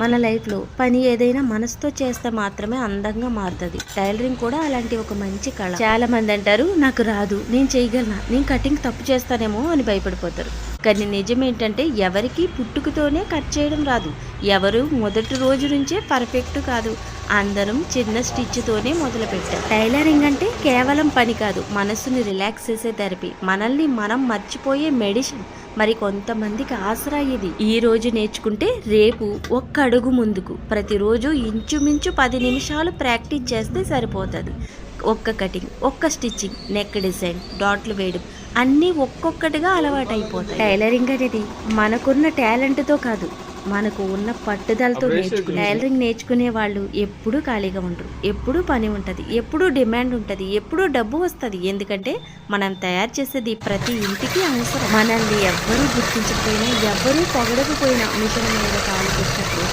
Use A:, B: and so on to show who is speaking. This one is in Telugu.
A: మన లైఫ్లో పని ఏదైనా మనసుతో చేస్తే మాత్రమే అందంగా మారుతుంది. టైలరింగ్ కూడా అలాంటి ఒక మంచి కళ. చాలా మంది అంటారు నాకు రాదు, నేను చేయగలనా, నేను కటింగ్ తప్పు చేస్తానేమో అని భయపడిపోతారు. కానీ నిజం ఏంటంటే ఎవరికి పుట్టుకతోనే కట్ చేయడం రాదు. ఎవరు మొదటి రోజు నుంచే పర్ఫెక్ట్ కాదు. అందరం చిన్న స్టిచ్తోనే మొదలు పెట్టారు. టైలరింగ్ అంటే కేవలం పని కాదు, మనసుని రిలాక్స్ చేసే థెరపీ, మనల్ని మనం మర్చిపోయే మెడిసిన్. మరి కొంతమందికి ఆసరా ఇది. ఈ రోజు నేర్చుకుంటే రేపు ఒక్క అడుగు ముందుకు. ప్రతిరోజు ఇంచుమించు 10 నిమిషాలు ప్రాక్టీస్ చేస్తే సరిపోతుంది. ఒక్క కటింగ్, ఒక్క స్టిచ్చింగ్, నెక్ డిజైన్, డాట్లు వేయడం అన్నీ ఒక్కొక్కటిగా అలవాటు అయిపోతాయి. టైలరింగ్ అనేది మనకున్న టాలెంట్తో కాదు, మనకు ఉన్న పట్టుదలతో నేర్చుకుని. టైలరింగ్ నేర్చుకునే వాళ్ళు ఎప్పుడూ ఖాళీగా ఉండరు. ఎప్పుడూ పని ఉంటుంది, ఎప్పుడూ డిమాండ్ ఉంటుంది, ఎప్పుడూ డబ్బు వస్తుంది. ఎందుకంటే మనం తయారు చేసేది ప్రతి ఇంటికి అవసరం. మనల్ని ఎవ్వరూ గుర్తించకపోయినా, ఎవ్వరూ పొగడకపోయినా మిషన్ మీద కాలు పెట్టినప్పుడు